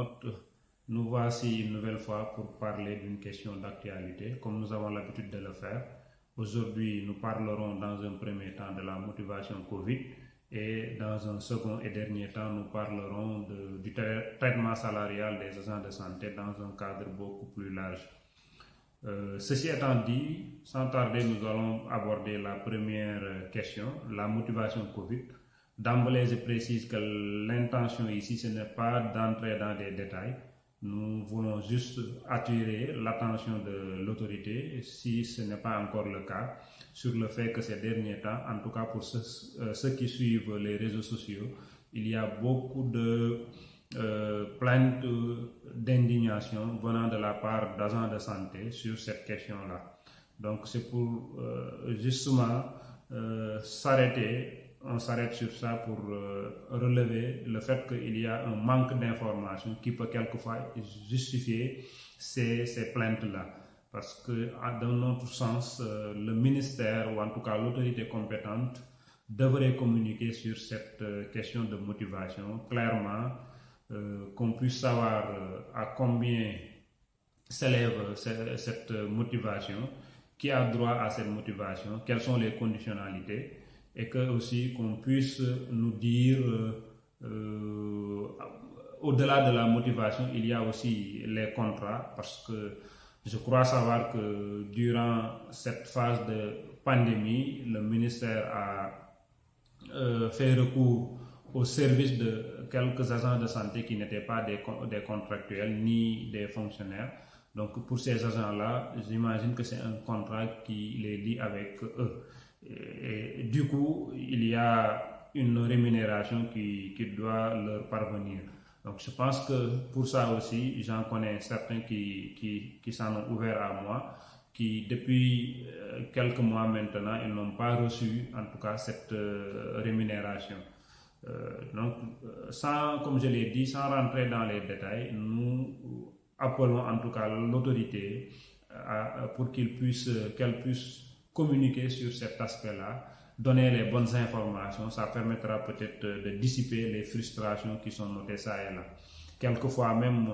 internautes, nous voici une nouvelle fois pour parler d'une question d'actualité, comme nous avons l'habitude de le faire. Aujourd'hui, nous parlerons dans un premier temps de la motivation Covid et dans un second et dernier temps, nous parlerons du traitement salarial des agents de santé dans un cadre beaucoup plus large. Ceci étant dit, sans tarder, nous allons aborder la première question, la motivation Covid. D'emblée, je précise que l'intention ici, ce n'est pas d'entrer dans des détails. Nous voulons juste attirer l'attention de l'autorité, si ce n'est pas encore le cas, sur le fait que ces derniers temps, en tout cas pour ceux qui suivent les réseaux sociaux, il y a beaucoup de plaintes d'indignation venant de la part d'agents de santé sur cette question-là. Donc c'est pour justement on s'arrête sur ça pour relever le fait qu'il y a un manque d'information qui peut quelquefois justifier ces plaintes-là. Parce que dans notre sens, le ministère ou en tout cas l'autorité compétente devrait communiquer sur cette question de motivation clairement, qu'on puisse savoir à combien s'élève cette motivation, qui a droit à cette motivation, quelles sont les conditionnalités, et que aussi qu'on puisse nous dire au-delà de la motivation, il y a aussi les contrats, parce que je crois savoir que durant cette phase de pandémie, le ministère a fait recours au service de quelques agents de santé qui n'étaient pas des contractuels ni des fonctionnaires. Donc pour ces agents-là, j'imagine que c'est un contrat qui les lie avec eux. Et du coup, il y a une rémunération qui doit leur parvenir. Donc je pense que pour ça aussi, j'en connais certains qui s'en ont ouvert à moi, qui depuis quelques mois maintenant, ils n'ont pas reçu en tout cas cette rémunération. Donc, comme je l'ai dit, sans rentrer dans les détails, nous appelons en tout cas l'autorité pour qu'elle puisse communiquer sur cet aspect-là, donner les bonnes informations. Ça permettra peut-être de dissiper les frustrations qui sont notées ça et là. Quelquefois même,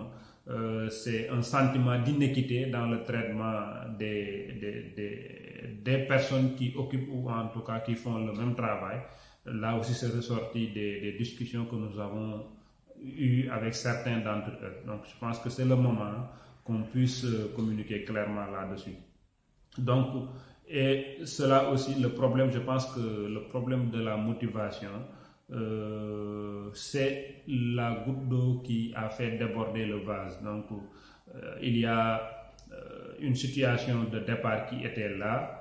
c'est un sentiment d'inéquité dans le traitement des personnes qui occupent ou en tout cas qui font le même travail. Là aussi, c'est ressorti des discussions que nous avons eues avec certains d'entre eux. Donc, je pense que c'est le moment qu'on puisse communiquer clairement là-dessus. Donc, et cela aussi, le problème, je pense que le problème de la motivation, c'est la goutte d'eau qui a fait déborder le vase. Donc, il y a une situation de départ qui était là,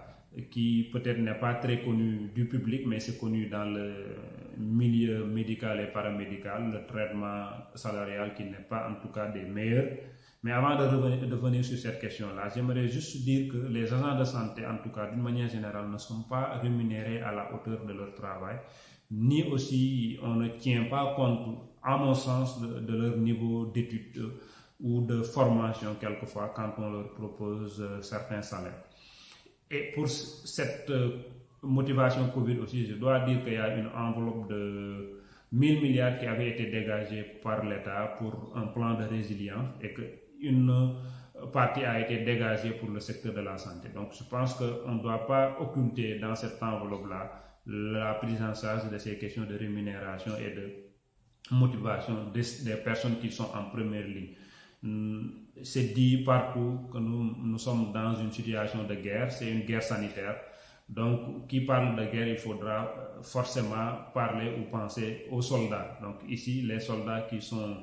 qui peut-être n'est pas très connu du public, mais c'est connu dans le milieu médical et paramédical, le traitement salarial qui n'est pas en tout cas des meilleurs. Mais avant de venir sur cette question-là, j'aimerais juste dire que les agents de santé, en tout cas d'une manière générale, ne sont pas rémunérés à la hauteur de leur travail, ni aussi on ne tient pas compte, à mon sens, de leur niveau d'études ou de formation quelquefois quand on leur propose certains salaires. Et pour cette motivation Covid aussi, je dois dire qu'il y a une enveloppe de 1000 milliards qui avait été dégagée par l'État pour un plan de résilience et qu'une partie a été dégagée pour le secteur de la santé. Donc je pense qu'on ne doit pas occulter dans cette enveloppe-là la prise en charge de ces questions de rémunération et de motivation des personnes qui sont en première ligne. C'est dit partout que nous sommes dans une situation de guerre, c'est une guerre sanitaire. Donc, qui parle de guerre, il faudra forcément parler ou penser aux soldats. Donc, ici, les soldats qui sont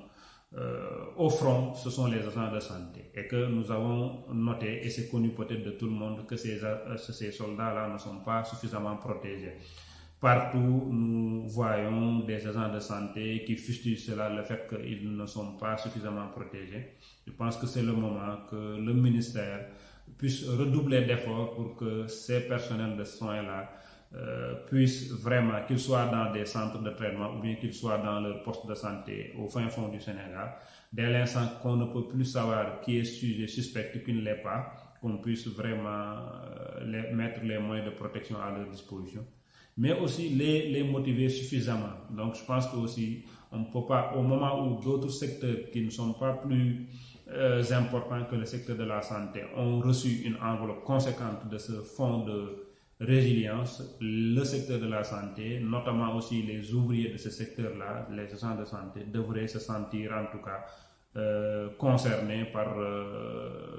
au front, ce sont les agents de santé. Et que nous avons noté, et c'est connu peut-être de tout le monde, que ces soldats-là ne sont pas suffisamment protégés. Partout, nous voyons des agents de santé qui fustigent cela, le fait qu'ils ne sont pas suffisamment protégés. Je pense que c'est le moment que le ministère puisse redoubler d'efforts pour que ces personnels de soins-là puissent vraiment, qu'ils soient dans des centres de traitement ou bien qu'ils soient dans leur poste de santé au fin fond du Sénégal, dès l'instant qu'on ne peut plus savoir qui est sujet, suspect, qui ne l'est pas, qu'on puisse vraiment mettre les moyens de protection à leur disposition. mais aussi les motiver suffisamment. Donc je pense que aussi on ne peut pas, au moment où d'autres secteurs qui ne sont pas plus importants que le secteur de la santé ont reçu une enveloppe conséquente de ce fonds de résilience, le secteur de la santé, notamment aussi les ouvriers de ce secteur-là, les agents de santé, devraient se sentir en tout cas concernés par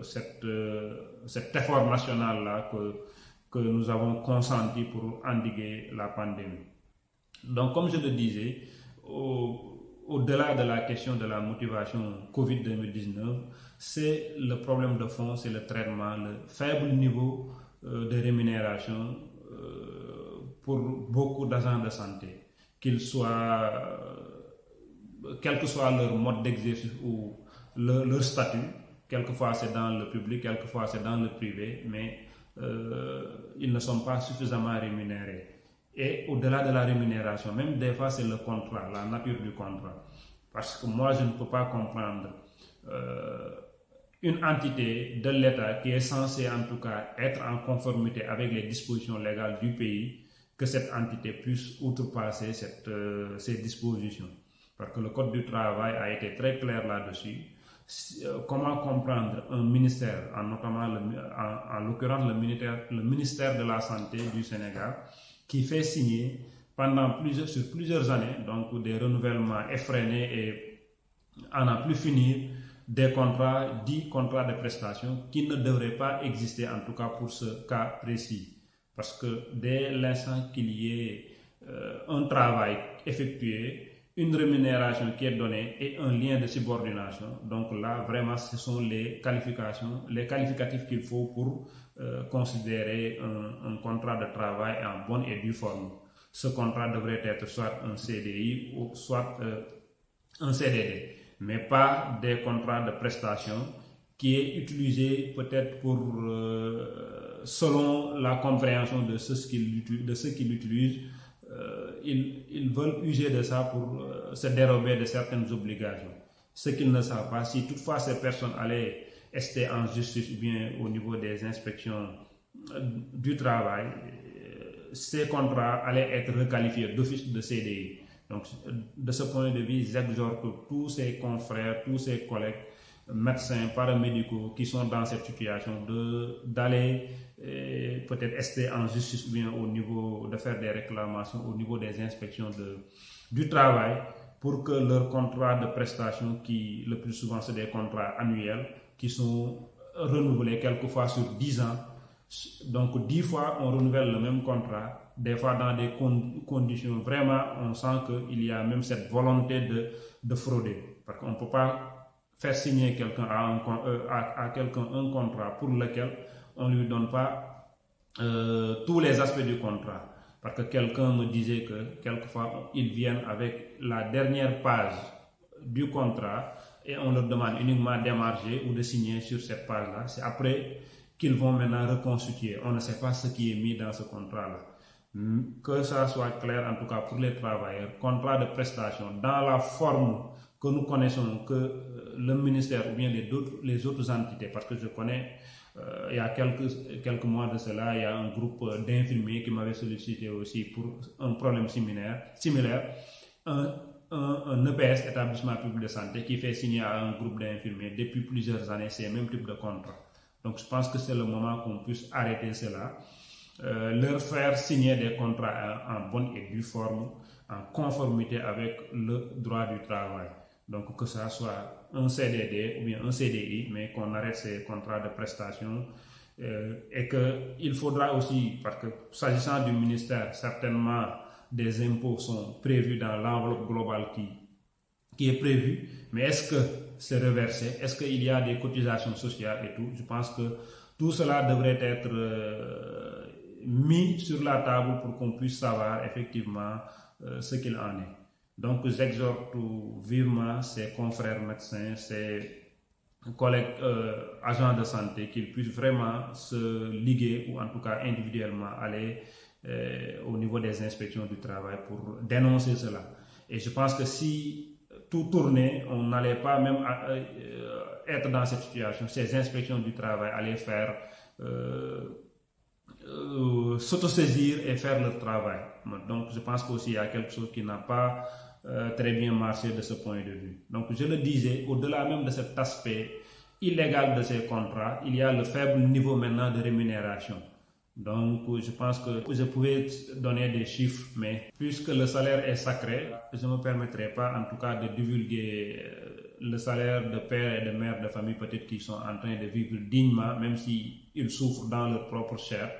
cet effort national-là que nous avons consenti pour endiguer la pandémie. Donc, comme je le disais, au-delà de la question de la motivation Covid-2019, c'est le problème de fond, c'est le traitement, le faible niveau de rémunération pour beaucoup d'agents de santé, qu'ils soient, quel que soit leur mode d'exercice ou leur statut, quelquefois c'est dans le public, quelquefois c'est dans le privé, mais ils ne sont pas suffisamment rémunérés. Et au-delà de la rémunération, même des fois c'est le contrat, la nature du contrat. Parce que moi je ne peux pas comprendre une entité de l'État qui est censée en tout cas être en conformité avec les dispositions légales du pays, que cette entité puisse outrepasser ces dispositions. Parce que le Code du travail a été très clair là-dessus. Comment comprendre un ministère, notamment en l'occurrence le ministère de la Santé du Sénégal, qui fait signer sur plusieurs années, donc des renouvellements effrénés et à n'en plus finir, des contrats, dits contrats de prestation, qui ne devraient pas exister, en tout cas pour ce cas précis. Parce que dès l'instant qu'il y ait un travail effectué, une rémunération qui est donnée et un lien de subordination, donc là, vraiment, ce sont les qualificatifs qu'il faut pour considérer un contrat de travail en bonne et due forme. Ce contrat devrait être soit un CDI ou soit un CDD, mais pas des contrats de prestation qui est utilisé peut-être pour, selon la compréhension de ceux qui l'utilisent, ils veulent user de ça pour se dérober de certaines obligations. Ce qu'ils ne savent pas, si toutefois ces personnes allaient rester en justice ou bien au niveau des inspections du travail, ces contrats allaient être requalifiés d'office de CDI. Donc, de ce point de vue, j'exhorte tous ces confrères, tous ces collègues, médecins, paramédicaux qui sont dans cette situation d'aller peut-être rester en justice ou bien au niveau de faire des réclamations au niveau des inspections du travail pour que leurs contrats de prestation, qui le plus souvent c'est des contrats annuels, qui sont renouvelés quelquefois sur 10 ans, donc 10 fois on renouvelle le même contrat, des fois dans des conditions vraiment on sent qu'il y a même cette volonté de frauder, parce qu'on ne peut pas faire signer quelqu'un à quelqu'un un contrat pour lequel on ne lui donne pas tous les aspects du contrat. Parce que quelqu'un me disait que quelquefois ils viennent avec la dernière page du contrat et on leur demande uniquement d'émarger ou de signer sur cette page-là. C'est après qu'ils vont maintenant reconstituer. On ne sait pas ce qui est mis dans ce contrat-là. Que ça soit clair en tout cas pour les travailleurs, contrat de prestation dans la forme que nous connaissons, que le ministère ou bien les autres entités, parce que je connais, il y a quelques mois de cela, il y a un groupe d'infirmiers qui m'avait sollicité aussi pour un problème similaire, un EPS, établissement public de santé, qui fait signer à un groupe d'infirmiers depuis plusieurs années ces mêmes types de contrats. Donc je pense que c'est le moment qu'on puisse arrêter cela, leur faire signer des contrats en bonne et due forme, en conformité avec le droit du travail. Donc que ça soit un CDD ou bien un CDI, mais qu'on arrête ces contrats de prestation et qu'il faudra aussi, parce que s'agissant du ministère, certainement des impôts sont prévus dans l'enveloppe globale qui est prévue, mais est-ce que c'est reversé? Est-ce qu'il y a des cotisations sociales et tout? Je pense que tout cela devrait être mis sur la table pour qu'on puisse savoir effectivement ce qu'il en est. Donc j'exhorte vivement ces confrères médecins, ces collègues agents de santé qu'ils puissent vraiment se liguer ou en tout cas individuellement aller au niveau des inspections du travail pour dénoncer cela. Et je pense que si tout tournait, on n'allait pas même être dans cette situation. Ces inspections du travail allaient faire s'autosaisir et faire leur travail. Donc je pense qu'aussi il y a quelque chose qui n'a pas très bien marché de ce point de vue. Donc je le disais, au-delà même de cet aspect illégal de ces contrats, il y a le faible niveau maintenant de rémunération. Donc je pense que je pouvais donner des chiffres, mais puisque le salaire est sacré, je ne me permettrai pas en tout cas de divulguer le salaire de père et de mère de famille peut-être qui sont en train de vivre dignement, même s'ils souffrent dans leur propre chair.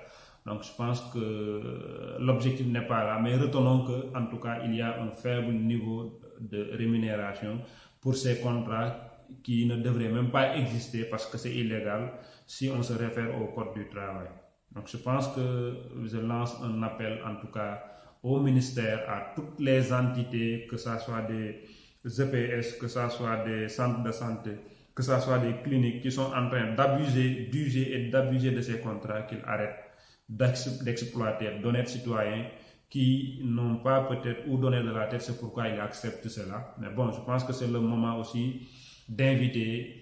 Donc je pense que l'objectif n'est pas là, mais retenons qu'en tout cas il y a un faible niveau de rémunération pour ces contrats qui ne devraient même pas exister parce que c'est illégal si on se réfère au code du travail. Donc je pense que je lance un appel en tout cas au ministère, à toutes les entités, que ce soit des EPS, que ce soit des centres de santé, que ce soit des cliniques qui sont en train d'user et d'abuser de ces contrats, qu'ils arrêtent d'exploiter d'honnêtes citoyens qui n'ont pas peut-être où donner de la tête, c'est pourquoi ils acceptent cela. Mais bon, je pense que c'est le moment aussi d'inviter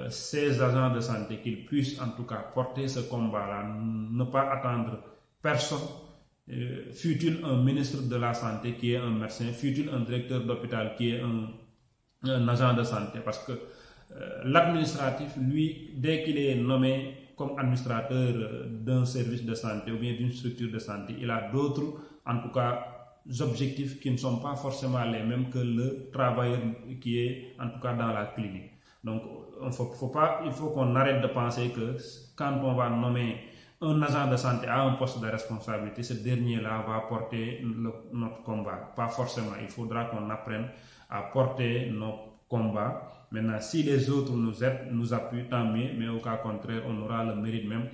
ces agents de santé qu'ils puissent en tout cas porter ce combat-là, ne pas attendre personne, fût-il un ministre de la Santé qui est un médecin, fût-il un directeur d'hôpital qui est un agent de santé, parce que l'administratif, lui, dès qu'il est nommé comme administrateur d'un service de santé ou bien d'une structure de santé, il a d'autres, en tout cas, objectifs qui ne sont pas forcément les mêmes que le travailleur qui est, en tout cas, dans la clinique. Donc, il faut qu'on arrête de penser que quand on va nommer un agent de santé à un poste de responsabilité, ce dernier-là va porter notre combat. Pas forcément. Il faudra qu'on apprenne à porter nos combats. Maintenant, si les autres nous aident, nous appuient, tant mieux, mais au cas contraire, on aura le mérite même,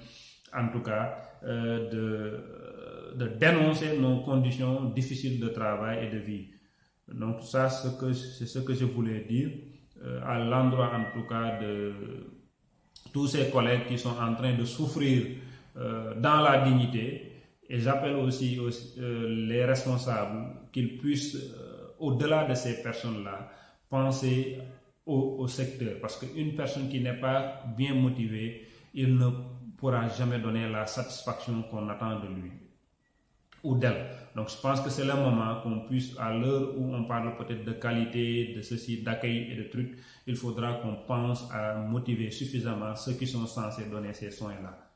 en tout cas, de dénoncer nos conditions difficiles de travail et de vie. Donc ça, c'est ce que je voulais dire à l'endroit, en tout cas, de tous ces collègues qui sont en train de souffrir dans la dignité. Et j'appelle aussi les responsables qu'ils puissent, au-delà de ces personnes-là, penser au secteur, parce qu'une personne qui n'est pas bien motivée, il ne pourra jamais donner la satisfaction qu'on attend de lui ou d'elle. Donc je pense que c'est le moment qu'on puisse, à l'heure où on parle peut-être de qualité, de ceci, d'accueil et de trucs, il faudra qu'on pense à motiver suffisamment ceux qui sont censés donner ces soins-là.